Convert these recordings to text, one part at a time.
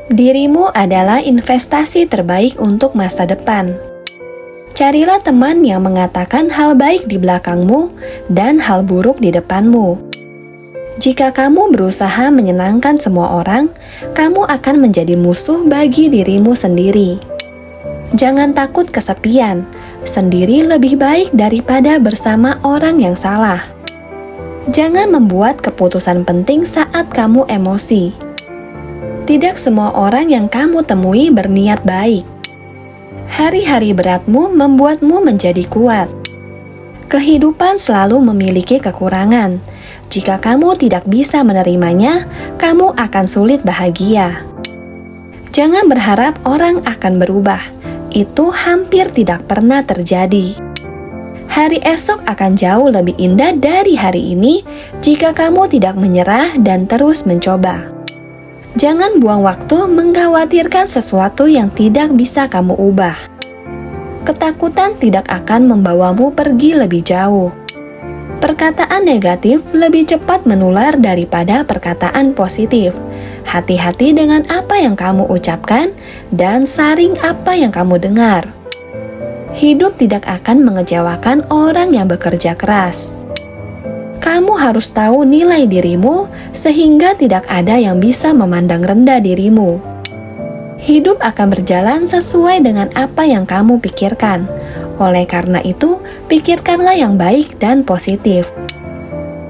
Dirimu adalah investasi terbaik untuk masa depan. Carilah teman yang mengatakan hal baik di belakangmu dan hal buruk di depanmu. Jika kamu berusaha menyenangkan semua orang, kamu akan menjadi musuh bagi dirimu sendiri. Jangan takut kesepian, sendiri lebih baik daripada bersama orang yang salah. Jangan membuat keputusan penting saat kamu emosi. Tidak semua orang yang kamu temui berniat baik. Hari-hari beratmu membuatmu menjadi kuat. Kehidupan selalu memiliki kekurangan. Jika kamu tidak bisa menerimanya, kamu akan sulit bahagia. Jangan berharap orang akan berubah. Itu hampir tidak pernah terjadi. Hari esok akan jauh lebih indah dari hari ini jika kamu tidak menyerah dan terus mencoba. Jangan buang waktu mengkhawatirkan sesuatu yang tidak bisa kamu ubah. Ketakutan tidak akan membawamu pergi lebih jauh. Perkataan negatif lebih cepat menular daripada perkataan positif. Hati-hati dengan apa yang kamu ucapkan dan saring apa yang kamu dengar. Hidup tidak akan mengecewakan orang yang bekerja keras. Kamu harus tahu nilai dirimu sehingga tidak ada yang bisa memandang rendah dirimu. Hidup akan berjalan sesuai dengan apa yang kamu pikirkan. Oleh karena itu, pikirkanlah yang baik dan positif.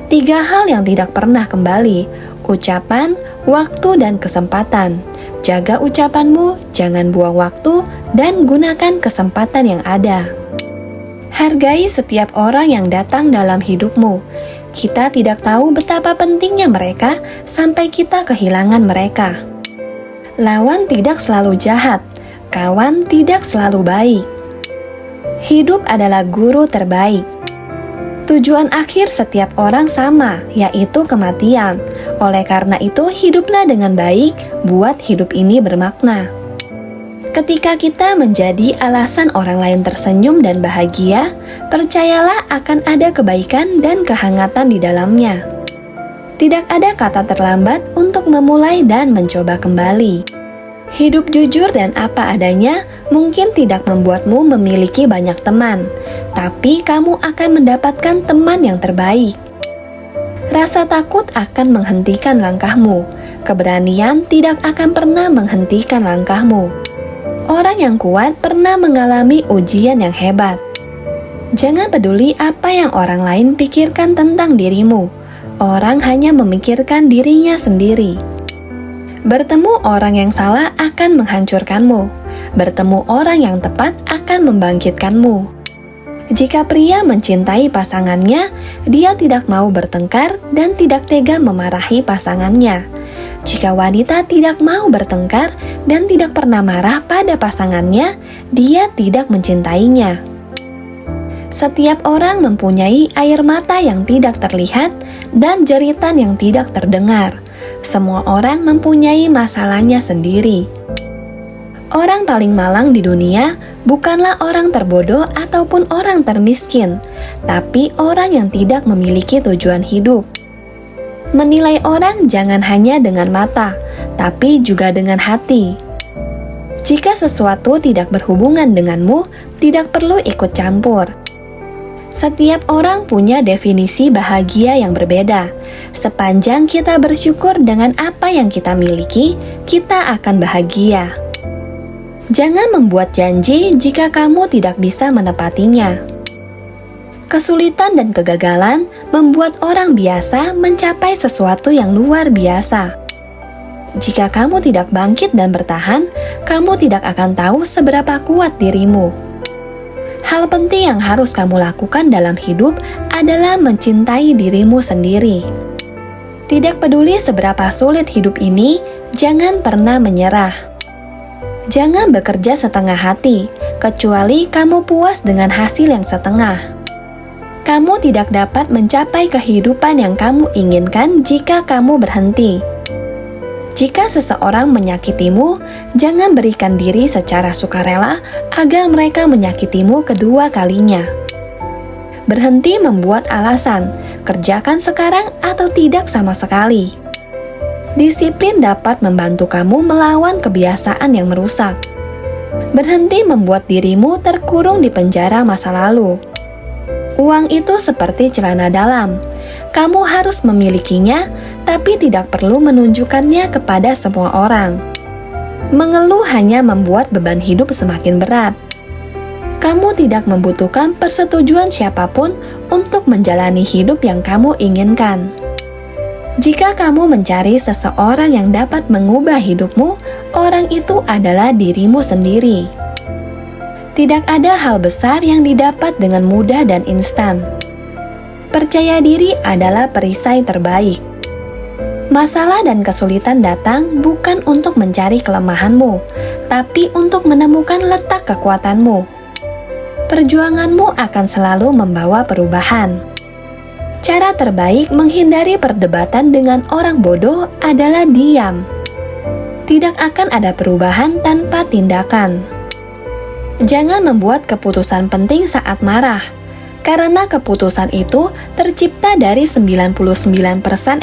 3 hal yang tidak pernah kembali: ucapan, waktu, dan kesempatan. Jaga ucapanmu, jangan buang waktu, dan gunakan kesempatan yang ada. Hargai setiap orang yang datang dalam hidupmu. Kita tidak tahu betapa pentingnya mereka sampai kita kehilangan mereka. Lawan tidak selalu jahat, kawan tidak selalu baik. Hidup adalah guru terbaik. Tujuan akhir setiap orang sama, yaitu kematian. Oleh karena itu, hiduplah dengan baik, buat hidup ini bermakna. Ketika kita menjadi alasan orang lain tersenyum dan bahagia, percayalah akan ada kebaikan dan kehangatan di dalamnya. Tidak ada kata terlambat untuk memulai dan mencoba kembali. Hidup jujur dan apa adanya mungkin tidak membuatmu memiliki banyak teman, tapi kamu akan mendapatkan teman yang terbaik. Rasa takut akan menghentikan langkahmu. Keberanian tidak akan pernah menghentikan langkahmu. Orang yang kuat pernah mengalami ujian yang hebat. Jangan peduli apa yang orang lain pikirkan tentang dirimu. Orang hanya memikirkan dirinya sendiri. Bertemu orang yang salah akan menghancurkanmu. Bertemu orang yang tepat akan membangkitkanmu. Jika pria mencintai pasangannya, dia tidak mau bertengkar dan tidak tega memarahi pasangannya. Jika wanita tidak mau bertengkar dan tidak pernah marah pada pasangannya, dia tidak mencintainya. Setiap orang mempunyai air mata yang tidak terlihat dan jeritan yang tidak terdengar. Semua orang mempunyai masalahnya sendiri. Orang paling malang di dunia bukanlah orang terbodoh ataupun orang termiskin, tapi orang yang tidak memiliki tujuan hidup. Menilai orang jangan hanya dengan mata, tapi juga dengan hati. Jika sesuatu tidak berhubungan denganmu, tidak perlu ikut campur. Setiap orang punya definisi bahagia yang berbeda. Sepanjang kita bersyukur dengan apa yang kita miliki, kita akan bahagia. Jangan membuat janji jika kamu tidak bisa menepatinya. Kesulitan dan kegagalan membuat orang biasa mencapai sesuatu yang luar biasa. Jika kamu tidak bangkit dan bertahan, kamu tidak akan tahu seberapa kuat dirimu. Hal penting yang harus kamu lakukan dalam hidup adalah mencintai dirimu sendiri. Tidak peduli seberapa sulit hidup ini, jangan pernah menyerah. Jangan bekerja setengah hati, kecuali kamu puas dengan hasil yang setengah. Kamu tidak dapat mencapai kehidupan yang kamu inginkan jika kamu berhenti. Jika seseorang menyakitimu, jangan berikan diri secara sukarela agar mereka menyakitimu kedua kalinya. Berhenti membuat alasan, kerjakan sekarang atau tidak sama sekali. Disiplin dapat membantu kamu melawan kebiasaan yang merusak. Berhenti membuat dirimu terkurung di penjara masa lalu. Uang itu seperti celana dalam. Kamu harus memilikinya, tapi tidak perlu menunjukkannya kepada semua orang. Mengeluh hanya membuat beban hidup semakin berat. Kamu tidak membutuhkan persetujuan siapapun untuk menjalani hidup yang kamu inginkan. Jika kamu mencari seseorang yang dapat mengubah hidupmu, orang itu adalah dirimu sendiri. Tidak ada hal besar yang didapat dengan mudah dan instan. Percaya diri adalah perisai terbaik. Masalah dan kesulitan datang bukan untuk mencari kelemahanmu, tapi untuk menemukan letak kekuatanmu. Perjuanganmu akan selalu membawa perubahan. Cara terbaik menghindari perdebatan dengan orang bodoh adalah diam. Tidak akan ada perubahan tanpa tindakan. Jangan membuat keputusan penting saat marah, karena keputusan itu tercipta dari 99%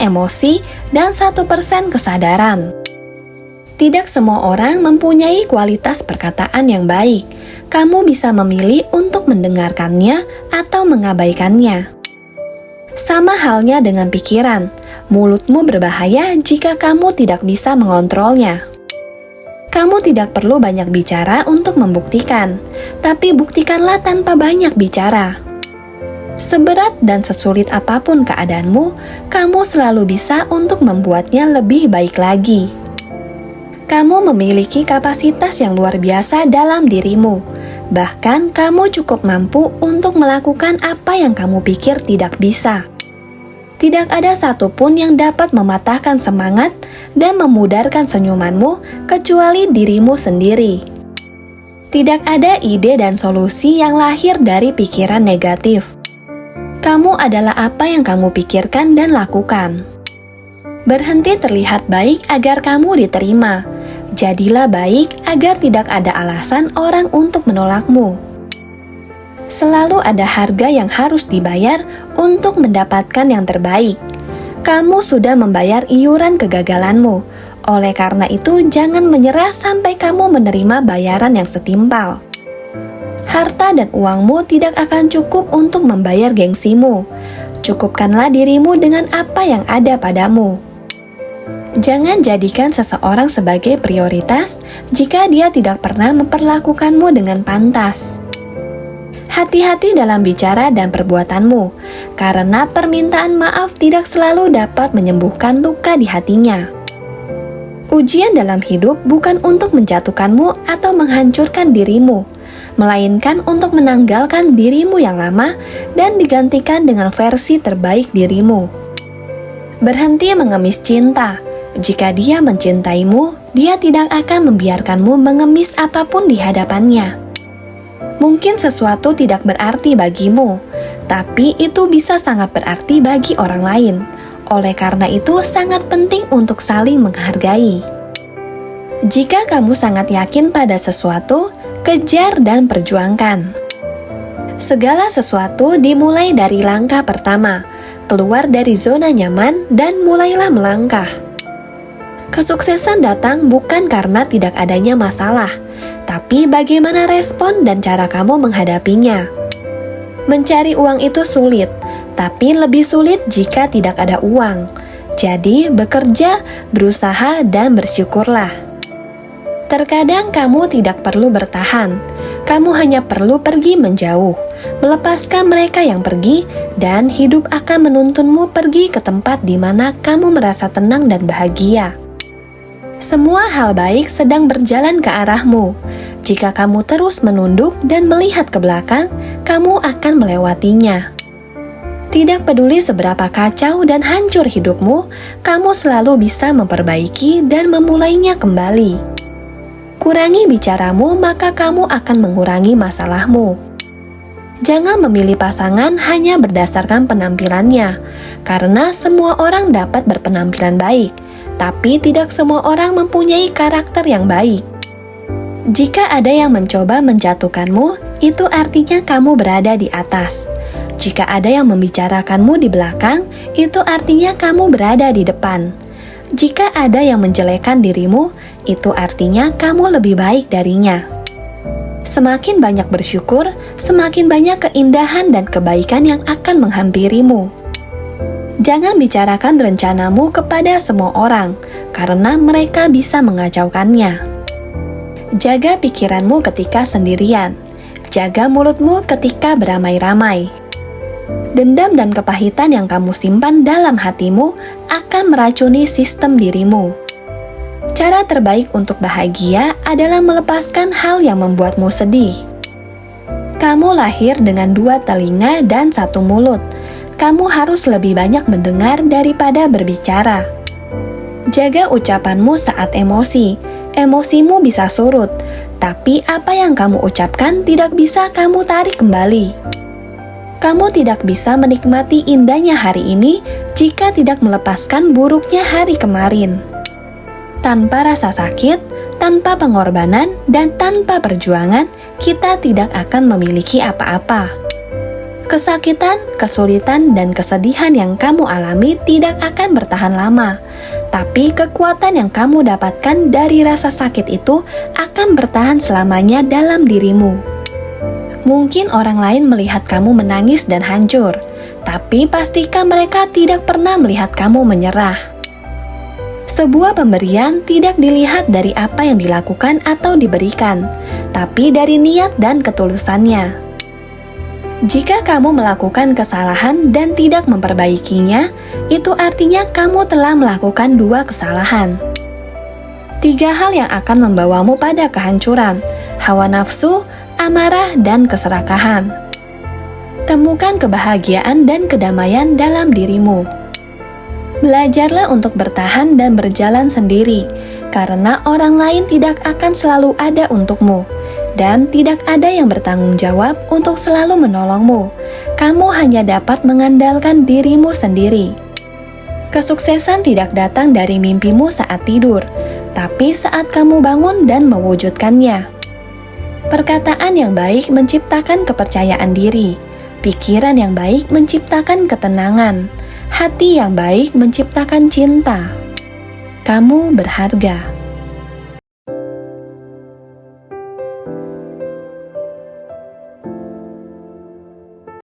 emosi dan 1% kesadaran. Tidak semua orang mempunyai kualitas perkataan yang baik. Kamu bisa memilih untuk mendengarkannya atau mengabaikannya. Sama halnya dengan pikiran, mulutmu berbahaya jika kamu tidak bisa mengontrolnya. Kamu tidak perlu banyak bicara untuk membuktikan, tapi buktikanlah tanpa banyak bicara. Seberat dan sesulit apapun keadaanmu, kamu selalu bisa untuk membuatnya lebih baik lagi. Kamu memiliki kapasitas yang luar biasa dalam dirimu. Bahkan kamu cukup mampu untuk melakukan apa yang kamu pikir tidak bisa. Tidak ada satupun yang dapat mematahkan semangat dan memudarkan senyumanmu kecuali dirimu sendiri. Tidak ada ide dan solusi yang lahir dari pikiran negatif. Kamu adalah apa yang kamu pikirkan dan lakukan. Berhenti terlihat baik agar kamu diterima. Jadilah baik agar tidak ada alasan orang untuk menolakmu. Selalu ada harga yang harus dibayar untuk mendapatkan yang terbaik. Kamu sudah membayar iuran kegagalanmu. Oleh karena itu, jangan menyerah sampai kamu menerima bayaran yang setimpal. Harta dan uangmu tidak akan cukup untuk membayar gengsimu. Cukupkanlah dirimu dengan apa yang ada padamu. Jangan jadikan seseorang sebagai prioritas jika dia tidak pernah memperlakukanmu dengan pantas. Hati-hati dalam bicara dan perbuatanmu, karena permintaan maaf tidak selalu dapat menyembuhkan luka di hatinya. Ujian dalam hidup bukan untuk menjatuhkanmu atau menghancurkan dirimu, melainkan untuk menanggalkan dirimu yang lama dan digantikan dengan versi terbaik dirimu. Berhenti mengemis cinta. Jika dia mencintaimu, dia tidak akan membiarkanmu mengemis apapun di hadapannya. Mungkin sesuatu tidak berarti bagimu, tapi itu bisa sangat berarti bagi orang lain. Oleh karena itu, sangat penting untuk saling menghargai. Jika kamu sangat yakin pada sesuatu, kejar dan perjuangkan. Segala sesuatu dimulai dari langkah pertama, keluar dari zona nyaman dan mulailah melangkah. Kesuksesan datang bukan karena tidak adanya masalah, tapi bagaimana respon dan cara kamu menghadapinya. Mencari uang itu sulit, tapi lebih sulit jika tidak ada uang. Jadi, bekerja, berusaha, dan bersyukurlah. Terkadang kamu tidak perlu bertahan. Kamu hanya perlu pergi menjauh, melepaskan mereka yang pergi, dan hidup akan menuntunmu pergi ke tempat di mana kamu merasa tenang dan bahagia. Semua hal baik sedang berjalan ke arahmu. Jika kamu terus menunduk dan melihat ke belakang, kamu akan melewatinya. Tidak peduli seberapa kacau dan hancur hidupmu, kamu selalu bisa memperbaiki dan memulainya kembali. Kurangi bicaramu, maka kamu akan mengurangi masalahmu. Jangan memilih pasangan hanya berdasarkan penampilannya, karena semua orang dapat berpenampilan baik, tapi tidak semua orang mempunyai karakter yang baik. Jika ada yang mencoba menjatuhkanmu, itu artinya kamu berada di atas. Jika ada yang membicarakanmu di belakang, itu artinya kamu berada di depan. Jika ada yang menjelekkan dirimu, itu artinya kamu lebih baik darinya. Semakin banyak bersyukur, semakin banyak keindahan dan kebaikan yang akan menghampirimu. Jangan bicarakan rencanamu kepada semua orang, karena mereka bisa mengacaukannya. Jaga pikiranmu ketika sendirian. Jaga mulutmu ketika beramai-ramai. Dendam dan kepahitan yang kamu simpan dalam hatimu akan meracuni sistem dirimu. Cara terbaik untuk bahagia adalah melepaskan hal yang membuatmu sedih. Kamu lahir dengan 2 telinga dan 1 mulut. Kamu harus lebih banyak mendengar daripada berbicara. Jaga ucapanmu saat emosi. Emosimu bisa surut, tapi apa yang kamu ucapkan tidak bisa kamu tarik kembali. Kamu tidak bisa menikmati indahnya hari ini jika tidak melepaskan buruknya hari kemarin. Tanpa rasa sakit, tanpa pengorbanan, dan tanpa perjuangan, kita tidak akan memiliki apa-apa. Kesakitan, kesulitan, dan kesedihan yang kamu alami tidak akan bertahan lama. Tapi kekuatan yang kamu dapatkan dari rasa sakit itu akan bertahan selamanya dalam dirimu. Mungkin orang lain melihat kamu menangis dan hancur, tapi pastikan mereka tidak pernah melihat kamu menyerah. Sebuah pemberian tidak dilihat dari apa yang dilakukan atau diberikan, tapi dari niat dan ketulusannya. Jika kamu melakukan kesalahan dan tidak memperbaikinya, itu artinya kamu telah melakukan 2 kesalahan. 3 hal yang akan membawamu pada kehancuran: hawa nafsu, amarah, dan keserakahan. Temukan kebahagiaan dan kedamaian dalam dirimu. Belajarlah untuk bertahan dan berjalan sendiri, karena orang lain tidak akan selalu ada untukmu, dan tidak ada yang bertanggung jawab untuk selalu menolongmu. Kamu hanya dapat mengandalkan dirimu sendiri. Kesuksesan tidak datang dari mimpimu saat tidur, tapi saat kamu bangun dan mewujudkannya. Perkataan yang baik menciptakan kepercayaan diri, pikiran yang baik menciptakan ketenangan, hati yang baik menciptakan cinta. Kamu berharga.